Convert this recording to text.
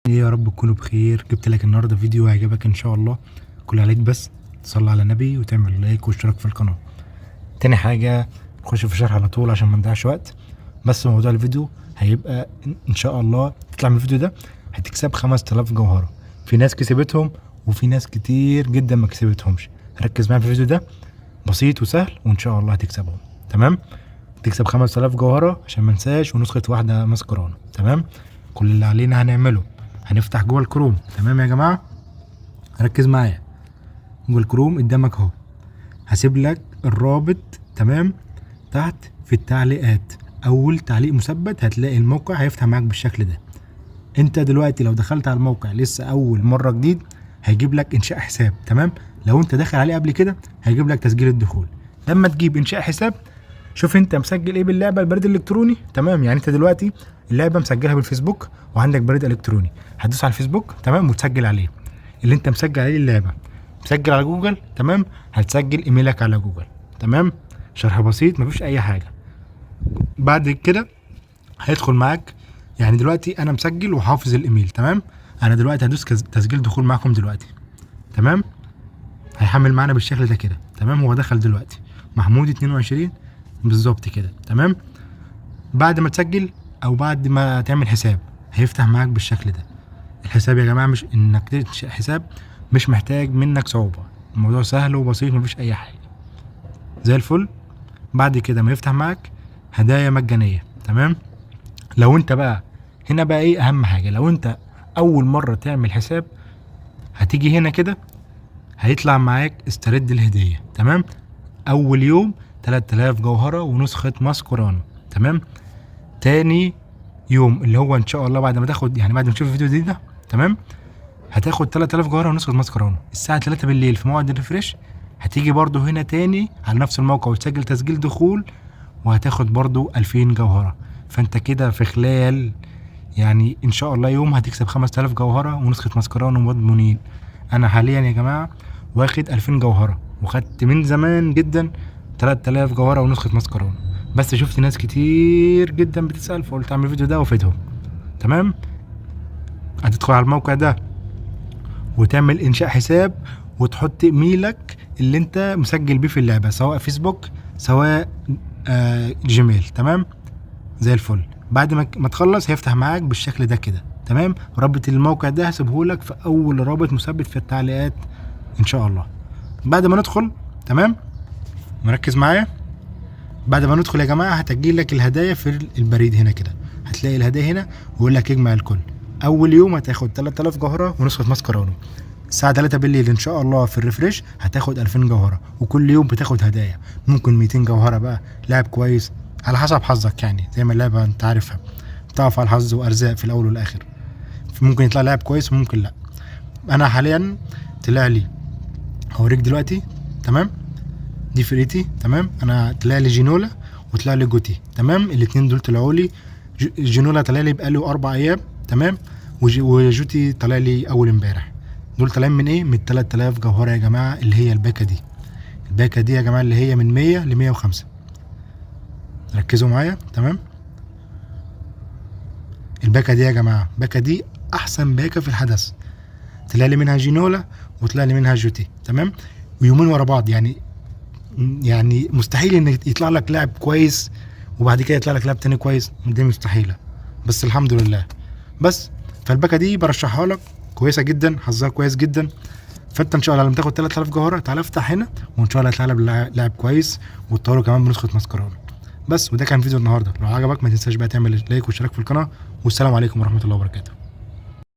ايه يا رب تكونوا بخير. جبت لك النهارده فيديو هيعجبك ان شاء الله. كل عليك بس تصلي على النبي وتعمل لايك واشتراك في القناه. تاني حاجه نخش في الشرح على طول عشان ما نضيعش وقت. بس موضوع الفيديو هيبقى ان شاء الله تطلع من الفيديو ده هتكسب 5000 جوهره. في ناس كسبتهم وفي ناس كتير جدا ما كسبتهمش. ركز معايا في الفيديو ده، بسيط وسهل وان شاء الله هتكسبهم. تمام، تكسب 5000 جوهره عشان ما ننساش، ونسخه واحده ماسكرانو. تمام، كل اللي علينا هنعمله هنفتح جوه الكروم. تمام يا جماعه، ركز معايا. جوه الكروم قدامك اهو، هسيب لك الرابط تمام تحت في التعليقات. اول تعليق مثبت هتلاقي الموقع هيفتح معاك بالشكل ده. انت دلوقتي لو دخلت على الموقع لسه اول مره جديد هيجيب لك انشاء حساب. تمام، لو انت داخل عليه قبل كده هيجيب لك تسجيل الدخول. لما تجيب انشاء حساب شوف انت مسجل ايه باللعبه، البريد الالكتروني. تمام، يعني انت دلوقتي اللعبه مسجلها بالفيسبوك وعندك بريد الكتروني، هتدوس على الفيسبوك تمام وتسجل عليه اللي انت مسجل عليه اللعبه. مسجل على جوجل تمام، هتسجل ايميلك على جوجل. تمام، شرح بسيط مفيش اي حاجه. بعد كده هيدخل معاك، يعني دلوقتي انا مسجل وحافظ الايميل. تمام، انا دلوقتي هدوس تسجيل دخول معاكم دلوقتي. تمام، هيحمل معانا بالشكل ده كده. تمام، هو دخل دلوقتي محمود 22 بالظبط كده. تمام، بعد ما تسجل او بعد ما تعمل حساب هيفتح معاك بالشكل ده. الحساب يا جماعه مش انك تنشئ حساب، مش محتاج منك صعوبه، الموضوع سهل وبسيط مفيش اي حاجه زي الفل. بعد كده ما يفتح معاك هدايا مجانيه. تمام، لو انت بقى هنا بقى ايه اهم حاجه، لو انت اول مره تعمل حساب هتيجي هنا كده هيطلع معاك استرد الهديه. تمام، اول يوم 3000 جوهره ونسخه ماسكورانو. تمام، تاني يوم اللي هو ان شاء الله بعد ما تاخد، يعني بعد ما تشوف الفيديو ده تمام هتاخد 3000 جوهره ونسخه ماسكرانو الساعه 3 بالليل في موعد الريفريش. هتيجي برضو هنا تاني على نفس الموقع وتسجل تسجيل دخول وهتاخد برضو 2000 جوهره. فانت كده في خلال يعني ان شاء الله يوم هتكسب 5000 جوهره ونسخه ماسكرانو مضمونين. انا حاليا يا جماعه واخد 2000 جوهره وخدت من زمان جدا 3000 جوهره ونسخه ماسكرانو، بس شفت ناس كتير جدا بتسأل فقلت اعمل الفيديو ده وافيدهم. تمام، هتدخل على الموقع ده وتعمل انشاء حساب وتحط ايميلك اللي انت مسجل بيه في اللعبه، سواء فيسبوك سواء جيميل. تمام، زي الفل. بعد ما تخلص هيفتح معاك بالشكل ده كده. تمام، رابط الموقع ده هسيبهولك في اول رابط مثبت في التعليقات ان شاء الله. بعد ما ندخل تمام، مركز معايا. بعد ما ندخل يا جماعه هتجيلك الهدايا في البريد هنا كده، هتلاقي الهدايا هنا ويقول لك اجمع الكل. اول يوم هتاخد 3000 جوهره ونسخه ماسكرانو الساعه 3 بالليل ان شاء الله في الريفريش هتاخد 2000 جوهره، وكل يوم بتاخد هدايا ممكن 200 جوهره بقى لاعب كويس على حسب حظك، يعني زي ما اللعبه انت عارفها بتقف على الحظ وارزاق في الاول والاخر، ممكن يطلع لاعب كويس وممكن لا. انا حاليا طلع لي، هوريك دلوقتي. تمام، دي فرقتي. تمام، انا طلع لي جينولا وطلع لي جوتي. تمام، الاثنين دول طلعوا لي. جينولا طلع لي بقاله 4 ايام. تمام، وجوتي طلع لي اول امبارح. دول طالعين من ايه؟ من 3000 جوهره يا جماعه، اللي هي الباكه دي. الباكه دي يا جماعه اللي هي من 100 ل 105. ركزوا معايا. تمام، الباكه دي يا جماعه، الباكه دي احسن باكه في الحدث. طلع لي منها جينولا وطلع لي منها جوتي. تمام، ويومين ورا بعض، يعني مستحيل ان يطلع لك لاعب كويس وبعد كده يطلع لك لاعب تاني كويس، دي مستحيله، بس الحمد لله. بس فالباكه دي برشحها لك، كويسه جدا، حظها كويس جدا. فانت ان شاء الله لما تاخد 3000 جوهره تعالى افتح هنا وان شاء الله هتلعب لاعب كويس وتطوره كمان بنسخه ماسكرانو. بس وده كان فيديو النهارده، لو عجبك ما تنساش بقى تعمل لايك واشتراك في القناه، والسلام عليكم ورحمه الله وبركاته.